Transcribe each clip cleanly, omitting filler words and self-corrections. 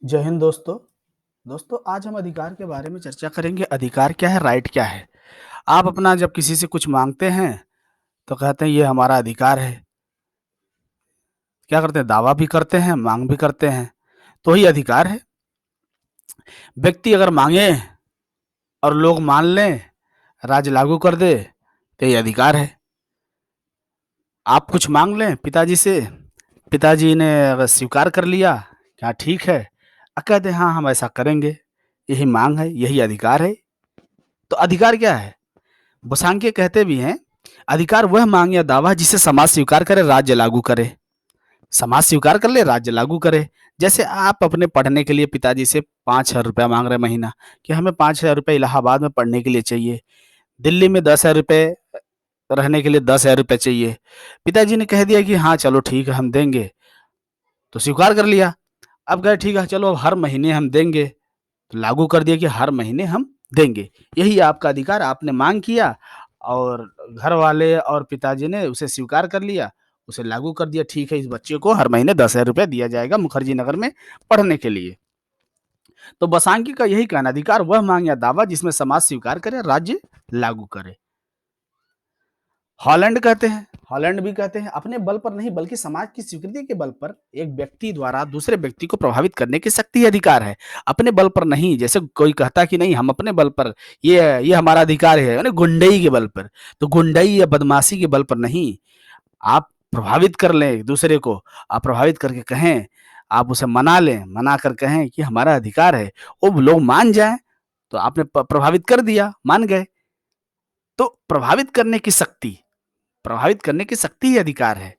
जय हिंद दोस्तों। दोस्तों आज हम अधिकार के बारे में चर्चा करेंगे। अधिकार क्या है, राइट क्या है। आप अपना जब किसी से कुछ मांगते हैं तो कहते हैं ये हमारा अधिकार है। क्या करते हैं, दावा भी करते हैं, मांग भी करते हैं, तो ही अधिकार है। व्यक्ति अगर मांगे और लोग मान लें, राज्य लागू कर दे, तो ये अधिकार है। आप कुछ मांग लें पिताजी से, पिताजी ने अगर स्वीकार कर लिया, क्या ठीक है, कहते हैं हाँ हम ऐसा करेंगे, यही मांग है, यही अधिकार है। तो अधिकार क्या है? बोसांके कहते भी हैं, अधिकार वह मांग या दावा जिसे समाज स्वीकार करे, राज्य लागू करे। समाज स्वीकार कर ले, राज्य लागू करे। जैसे आप अपने पढ़ने के लिए पिताजी से 5,000 रुपया मांग रहे महीना, कि हमें 5,000 रुपये इलाहाबाद में पढ़ने के लिए चाहिए, दिल्ली में 10,000 रुपये रहने के लिए 10,000 रुपये चाहिए। पिताजी ने कह दिया कि हाँ चलो ठीक है हम देंगे, तो स्वीकार कर लिया। अब कहे ठीक है चलो अब हर महीने हम देंगे, तो लागू कर दिया कि हर महीने हम देंगे। यही आपका अधिकार, आपने मांग किया और घर वाले और पिताजी ने उसे स्वीकार कर लिया, उसे लागू कर दिया, ठीक है इस बच्चे को हर महीने 10,000 रुपये दिया जाएगा मुखर्जी नगर में पढ़ने के लिए। तो बसांकी का यही कहना, अधिकार वह मांग या दावा जिसमें समाज स्वीकार करे, राज्य लागू करे। हॉलैंड कहते हैं, हॉलैंड भी कहते हैं, अपने बल पर नहीं बल्कि समाज की स्वीकृति के बल पर एक व्यक्ति द्वारा दूसरे व्यक्ति को प्रभावित करने की शक्ति अधिकार है। अपने बल पर नहीं, जैसे कोई कहता कि नहीं हम अपने बल पर, ये हमारा अधिकार है, यानी गुंडई के बल पर, तो गुंडई या बदमाशी के बल पर नहीं, आप प्रभावित कर लें दूसरे को, आप प्रभावित करके कहें, आप उसे मना लें, मना कर कहें कि हमारा अधिकार है, वो लोग मान जाए, तो आपने प्रभावित कर दिया, मान गए। तो प्रभावित करने की शक्ति, प्रभावित करने की शक्ति ही अधिकार है।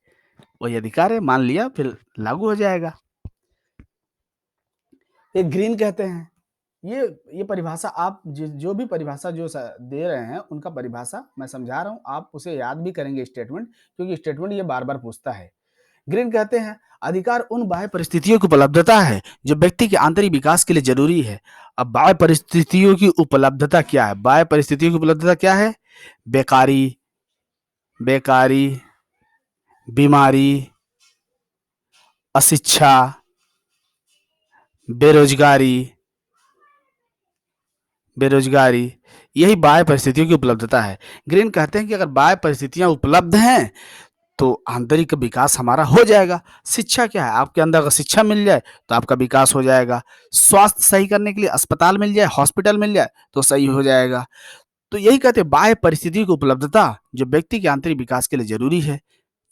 वही अधिकार है, मान लिया फिर लागू हो जाएगा। एक ग्रीन कहते हैं, ये परिभाषा आप जो भी परिभाषा जो दे रहे हैं उनका परिभाषा मैं समझा रहा हूँ, आप उसे याद भी करेंगे स्टेटमेंट, क्योंकि स्टेटमेंट ये बार बार पूछता है। ग्रीन कहते हैं, अधिकार उन बाह्य परिस्थितियों की उपलब्धता है जो व्यक्ति के आंतरिक विकास के लिए जरूरी है। अब बाह्य परिस्थितियों की उपलब्धता क्या है? बाह्य परिस्थितियों की उपलब्धता क्या है? बेकारी, बेकारी, बीमारी, अशिक्षा, बेरोजगारी, बेरोजगारी, यही बाह्य परिस्थितियों की उपलब्धता है। ग्रीन कहते हैं कि अगर बाह्य परिस्थितियां उपलब्ध हैं तो आंतरिक विकास हमारा हो जाएगा। शिक्षा क्या है? आपके अंदर अगर शिक्षा मिल जाए तो आपका विकास हो जाएगा। स्वास्थ्य सही करने के लिए अस्पताल मिल जाए, हॉस्पिटल मिल जाए तो सही हो जाएगा। तो यही कहते हैं, बाह्य परिस्थितियों की उपलब्धता जो व्यक्ति के आंतरिक विकास के लिए जरूरी है,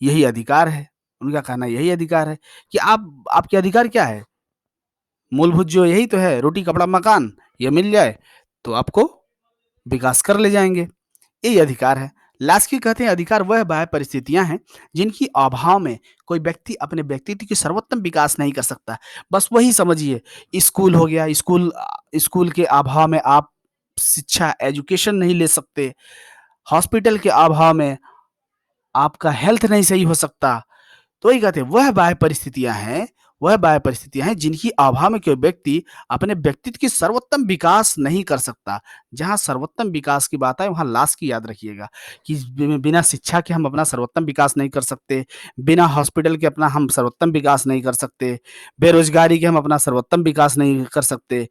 यही अधिकार है। उनका कहना यही अधिकार है कि आपके अधिकार क्या है? मूलभूत जो यही तो है, रोटी कपड़ा मकान, ये मिल जाए तो आपको विकास कर ले जाएंगे, यही अधिकार है। लास्की कहते हैं, अधिकार वह बाह्य परिस्थितियां हैं जिनकी अभाव में कोई व्यक्ति अपने व्यक्तित्व की सर्वोत्तम विकास नहीं कर सकता। बस वही समझिए, स्कूल हो गया, स्कूल के अभाव में आप शिक्षा एजुकेशन नहीं ले सकते, हॉस्पिटल के अभाव में आपका हेल्थ नहीं सही हो सकता। तो वही कहते हैं, वह बाह्य परिस्थितियां हैं जिनकी अभाव में कोई व्यक्ति अपने व्यक्तित्व की सर्वोत्तम विकास नहीं कर सकता। जहां सर्वोत्तम विकास की बात है वहां लास्ट की याद रखिएगा कि बिना शिक्षा के हम अपना सर्वोत्तम विकास नहीं कर सकते, बिना हॉस्पिटल के अपना हम सर्वोत्तम विकास नहीं कर सकते, बेरोजगारी के हम अपना सर्वोत्तम विकास नहीं कर सकते।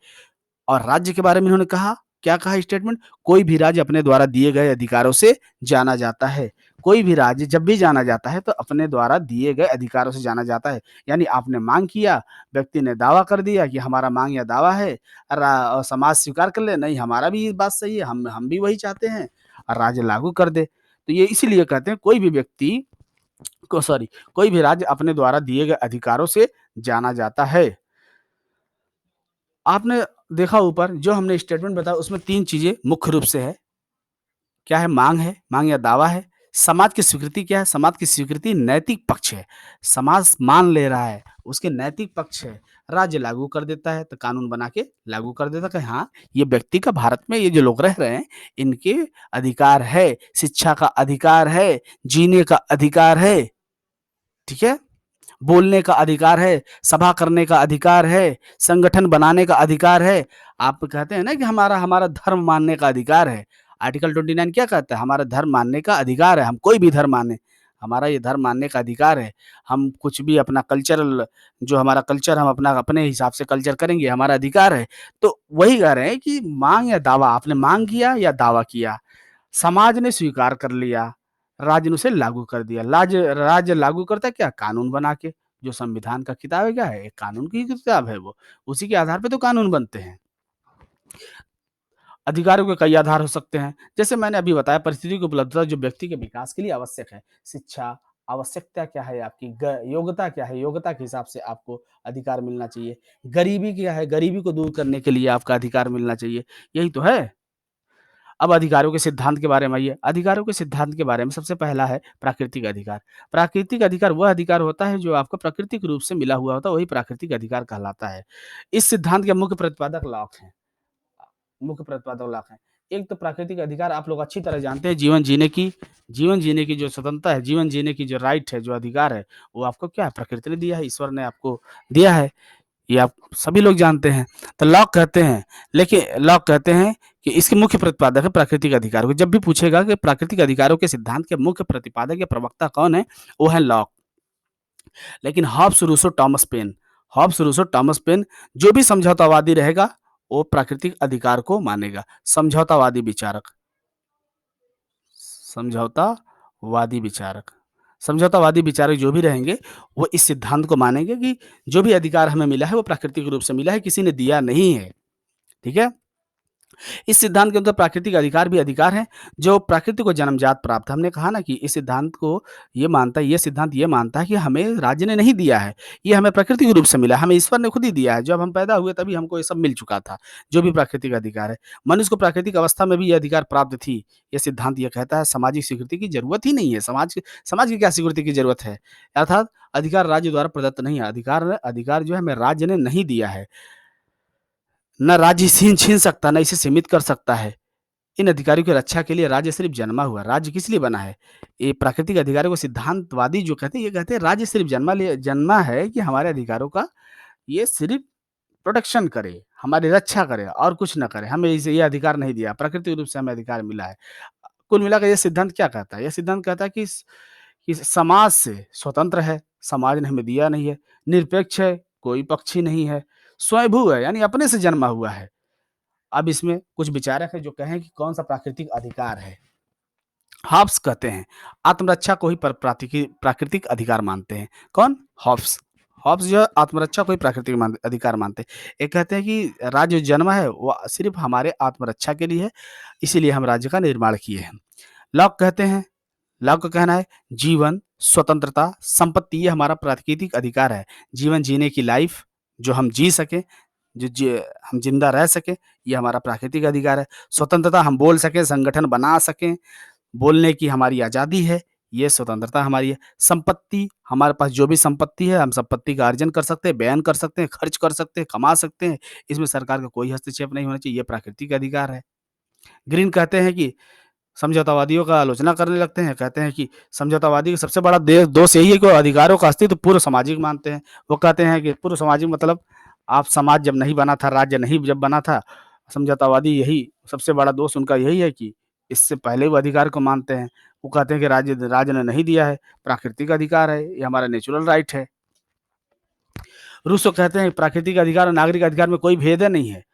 और राज्य के बारे में इन्होंने कहा, क्या कहा स्टेटमेंट? कोई भी राज्य अपने द्वारा दिए गए अधिकारों से जाना जाता है। कोई भी राज्य जब भी जाना जाता है तो अपने द्वारा दिए गए अधिकारों से जाना जाता है। यानी आपने मांग किया, व्यक्ति ने दावा कर दिया कि हमारा मांग या दावा है, और समाज स्वीकार कर ले, नहीं हमारा भी ये बात सही है, हम भी वही चाहते हैं, और राज्य लागू कर दे। तो ये इसीलिए कहते हैं, कोई भी व्यक्ति को, सॉरी, कोई भी राज्य अपने द्वारा दिए गए अधिकारों से जाना जाता है। आपने देखा ऊपर जो हमने स्टेटमेंट बताया उसमें 3 चीज़ें मुख्य रूप से है। क्या है? माँग या दावा है। समाज की स्वीकृति क्या है? समाज की स्वीकृति नैतिक पक्ष है। समाज मान ले रहा है, उसके नैतिक पक्ष है। राज्य लागू कर देता है, तो कानून बना के लागू कर देता है कि हाँ, ये व्यक्ति का भारत में ये जो लोग रह रहे हैं, इनके अधिकार है, शिक्षा का अधिकार है, जीने का अधिकार है, ठीक है? बोलने का अधिकार है, सभा करने का अधिकार है, संगठन बनाने का अधिकार है। आप कहते हैं ना कि हमारा हमारा धर्म मानने का अधिकार है। आर्टिकल 29 क्या कहता है? हमारा धर्म मानने का अधिकार है, हम कोई भी धर्म माने। हमारा ये धर्म मानने का अधिकार है। हम कुछ भी अपना कल्चरल जो हमारा कल्चर हम अपना अपने हिसाब से कल्चर करेंगे, हमारा अधिकार है। तो वही कह रहे हैं कि माँग या दावा, आपने माँग किया या दावा किया? समाज ने स्वीकार कर लिया, राज्य ने उसे लागू कर दिया। राज्य लागू करता है क्या? कानून बना के। जो संविधान का किताब है क्या है? एक कानून की किताब है वो। उसी के आधार पे तो कानून बनते हैं। अधिकारों के कई आधार हो सकते हैं। जैसे मैंने अभी बताया परिस्थिति की उपलब्धता जो व्यक्ति के विकास के लिए आवश्यक है। शिक्षा, आवश्यकता क्या है आपकी? योग्यता क्या है? योग्यता के हिसाब से आपको अधिकार मिलना चाहिए। गरीबी क्या है? गरीबी को दूर करने के लिए आपका अधिकार मिलना चाहिए। यही तो है। अब अधिकारों के सिद्धांत के बारे में आइए। अधिकारों के सिद्धांत के बारे में सबसे पहला है प्राकृतिक अधिकार। प्राकृतिक अधिकार वह अधिकार होता है जो आपको प्राकृतिक रूप से मिला हुआ होता है, वही प्राकृतिक अधिकार कहलाता है। इस सिद्धांत के मुख्य प्रतिपादक लॉक हैं। मुख्य प्रतिपादक लॉक हैं। एक तो प्राकृतिक अधिकार आप लोग अच्छी तरह जानते हैं जीवन जीने की जो स्वतंत्रता है, जीवन जीने की जो राइट है, जो अधिकार है, वो आपको क्या है? प्रकृति ने दिया है, ईश्वर ने आपको दिया है। ये आप सभी लोग जानते हैं। तो लॉक कहते हैं कि इसके मुख्य प्रतिपादक है प्राकृतिक अधिकार को। जब भी पूछेगा कि प्राकृतिक अधिकारों के सिद्धांत के मुख्य प्रतिपादक या प्रवक्ता कौन है, वो है लॉक। लेकिन हॉब्स, रूसो, टॉमस पेन जो भी समझौतावादी रहेगा, वो प्राकृतिक अधिकार को मानेगा। समझौतावादी विचारक समझौतावादी विचारक समझौतावादी विचारक जो भी रहेंगे, वो इस सिद्धांत को मानेंगे कि जो भी अधिकार हमें मिला है, वो प्राकृतिक रूप से मिला है, किसी ने दिया नहीं है। ठीक है? इस सिद्धांत के अंदर प्राकृतिक अधिकार भी अधिकार हैं, जो प्रकृति को जन्मजात प्राप्त है। हमने कहा ना कि इस सिद्धांत को ये सिद्धांत ये मानता है कि हमें राज्य ने नहीं दिया है, ये हमें प्राकृतिक रूप से मिला है, हमें ईश्वर ने खुद ही दिया है। जब हम पैदा हुए तभी हमको ये सब मिल चुका था, जो भी प्राकृतिक अधिकार है। मनुष्य को प्राकृतिक अवस्था में भी ये अधिकार प्राप्त थी। ये सिद्धांत ये कहता है सामाजिक स्वीकृति की ज़रूरत ही नहीं है, समाज की क्या स्वीकृति की ज़रूरत है? अर्थात अधिकार राज्य द्वारा प्रदत्त नहीं है, अधिकार जो है हमें राज्य ने नहीं दिया है। ना राज्य छीन छीन सकता, ना इसे सीमित कर सकता है। इन अधिकारों की रक्षा के लिए राज्य सिर्फ जन्मा हुआ। राज्य किस लिए बना है? ये प्राकृतिक अधिकारों को सिद्धांतवादी जो कहते हैं, ये कहते हैं राज्य सिर्फ जन्मा है कि हमारे अधिकारों का ये सिर्फ प्रोटेक्शन करे, हमारी रक्षा करे और कुछ ना करे। हमें इसे ये अधिकार नहीं दिया, प्राकृतिक रूप से हमें अधिकार मिला है। कुल मिलाकर ये सिद्धांत क्या कहता है? ये सिद्धांत कहता है कि समाज से स्वतंत्र है, समाज ने हमें दिया नहीं है, निरपेक्ष है, कोई पक्षी नहीं है, स्वयंभू है यानी अपने से जन्मा हुआ है। अब इसमें कुछ विचारक हैं जो कहें कि कौन-सा प्राकृतिक अधिकार है। हॉब्स कहते हैं आत्मरक्षा को ही प्राकृतिक अधिकार मानते हैं। कौन? हॉब्स। हॉब्स जो है आत्मरक्षा को ही अधिकार मानते हैं। ये कहते हैं कि राज्य जो जन्मा है वो सिर्फ़ हमारे आत्मरक्षा के लिए है, इसीलिए हम राज्य का निर्माण किए हैं। लॉक कहते हैं लॉक का कहना है जीवन, स्वतंत्रता, संपत्ति ये हमारा प्राकृतिक अधिकार है। जीवन जीने की लाइफ़ जो हम जी सकें, जो जी हम ज़िंदा रह सकें, ये हमारा प्राकृतिक अधिकार है। स्वतंत्रता हम बोल सकें, संगठन बना सकें, बोलने की हमारी आज़ादी है, ये स्वतंत्रता हमारी है। संपत्ति, हमारे पास जो भी संपत्ति है, हम संपत्ति का अर्जन कर सकते हैं, बयान कर सकते हैं, खर्च कर सकते हैं, कमा सकते हैं। इसमें सरकार का कोई हस्तक्षेप नहीं होना चाहिए, ये प्राकृतिक अधिकार है। ग्रीन कहते हैं कि समझौतावादियों का आलोचना करने लगते हैं, कहते हैं कि समझौतावादी का सबसे बड़ा दोष यही है कि वो अधिकारों का अस्तित्व पूर्व सामाजिक मानते हैं। वो कहते हैं कि पूर्व सामाजिक मतलब आप समाज जब नहीं बना था, राज्य नहीं जब बना था, समझौतावादी यही सबसे बड़ा दोष उनका यही है कि इससे पहले वो अधिकार को मानते हैं। वो कहते हैं कि राज्य ने नहीं दिया है, प्राकृतिक अधिकार है, ये हमारा नेचुरल राइट है। रूसो कहते हैं प्राकृतिक अधिकार और नागरिक अधिकार में कोई भेद नहीं है।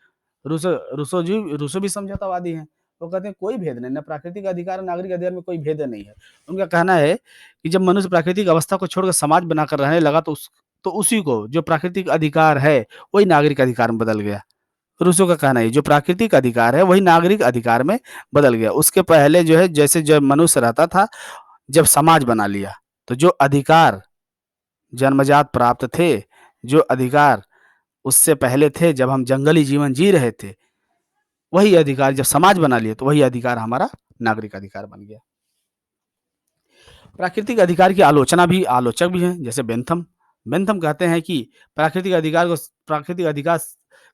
रूसो भी समझौतावादी हैं। वो कहते हैं कोई भेद नहीं, ना प्राकृतिक अधिकार और नागरिक अधिकार में कोई भेद नहीं है। उनका कहना है कि जब मनुष्य प्राकृतिक अवस्था को छोड़कर समाज बनाकर रहने लगा तो उसी को जो प्राकृतिक अधिकार है, वही नागरिक अधिकार में बदल गया। रूसो का कहना है जो प्राकृतिक अधिकार है, वही नागरिक अधिकार में बदल गया। उसके पहले जो है जैसे जब मनुष्य रहता था, जब समाज बना लिया, तो जो अधिकार जन्मजात प्राप्त थे, जो अधिकार उससे पहले थे जब हम जंगली जीवन जी रहे थे, वही अधिकार जब समाज बना लिए तो वही अधिकार हमारा नागरिक अधिकार बन गया। प्राकृतिक अधिकार की आलोचक भी हैं जैसे बेंथम। बेंथम कहते हैं कि प्राकृतिक अधिकार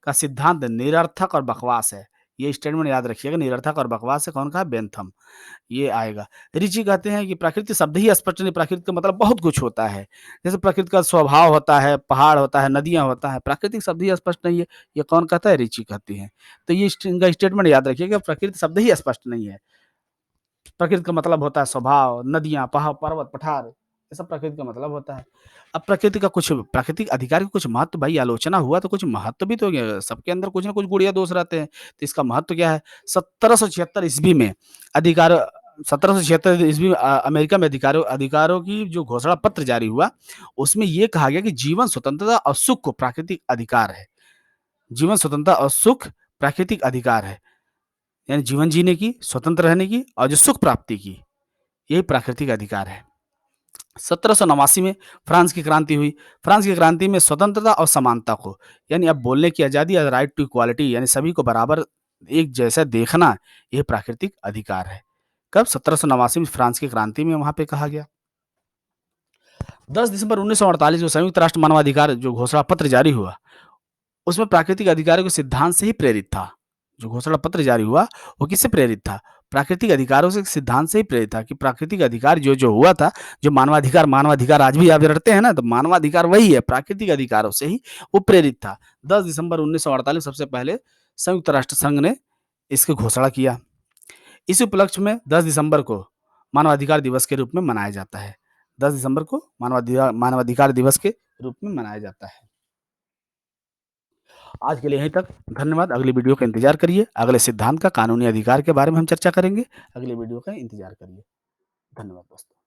का सिद्धांत निरर्थक और बकवास है। ये स्टेटमेंट याद रखिएगा, निरर्थक और बकवास है। कौन कहा? बेंथम। ये आएगा। रिची कहते हैं कि प्रकृति शब्द ही स्पष्ट नहीं, प्रकृति का मतलब बहुत कुछ होता है। जैसे प्रकृति का स्वभाव होता है, पहाड़ होता है, नदियाँ होता है, प्राकृतिक शब्द ही स्पष्ट नहीं है। ये कौन कहता है? रिची कहती हैं। तो ये इनका स्टेटमेंट याद रखिएगा, प्रकृति शब्द ही स्पष्ट नहीं है। प्रकृति का मतलब होता है स्वभाव, नदियाँ, पर्वत, पठार, ये सब प्रकृति का मतलब होता है। अब प्रकृति का कुछ प्राकृतिक अधिकार का कुछ महत्व, भाई आलोचना हुआ तो कुछ महत्व भी तो सबके अंदर कुछ ना कुछ गुण या दोष रहते हैं। तो इसका महत्व क्या है? 1776 ईस्वी में अधिकार 1776 ईस्वी में अमेरिका में अधिकारों अधिकारों की जो घोषणा पत्र जारी हुआ, उसमें ये कहा गया कि जीवन, स्वतंत्रता और सुख को प्राकृतिक अधिकार है। जीवन, स्वतंत्रता और सुख प्राकृतिक अधिकार है। यानी जीवन जीने की, स्वतंत्र रहने की और जो सुख प्राप्ति की, यही प्राकृतिक अधिकार है। 1789 में फ्रांस की क्रांति हुई। फ्रांस की क्रांति में स्वतंत्रता और समानता को, यानी अब बोलने की आज़ादी, राइट टू इक्वालिटी, यानी सभी को बराबर एक जैसा देखना, यह प्राकृतिक अधिकार है। कब? 1789 में फ्रांस की क्रांति में वहां पे कहा गया। 10 दिसंबर 1948 को संयुक्त राष्ट्र मानवाधिकार जो घोषणा पत्र जारी हुआ, उसमें प्राकृतिक अधिकारों के सिद्धांत से ही प्रेरित था। जो घोषणा पत्र जारी हुआ, वो किससे प्रेरित था? प्राकृतिक अधिकारों से, सिद्धांत से ही प्रेरित था कि प्राकृतिक अधिकार जो हुआ था, जो मानवाधिकार आज भी आप रटते हैं ना, तो मानवाधिकार वही है, प्राकृतिक अधिकारों से ही वो प्रेरित था। 10 दिसंबर 1948 सबसे पहले संयुक्त राष्ट्र संघ ने इसकी घोषणा किया। इस उपलक्ष्य में 10 दिसंबर को मानवाधिकार दिवस के रूप में मनाया जाता है। 10 दिसंबर को मानवाधिकार दिवस के रूप में मनाया जाता है। आज के लिए यहीं तक। धन्यवाद। अगली वीडियो का इंतजार करिए। अगले सिद्धांत का, कानूनी अधिकार के बारे में हम चर्चा करेंगे। अगली वीडियो का इंतजार करिए। धन्यवाद दोस्तों।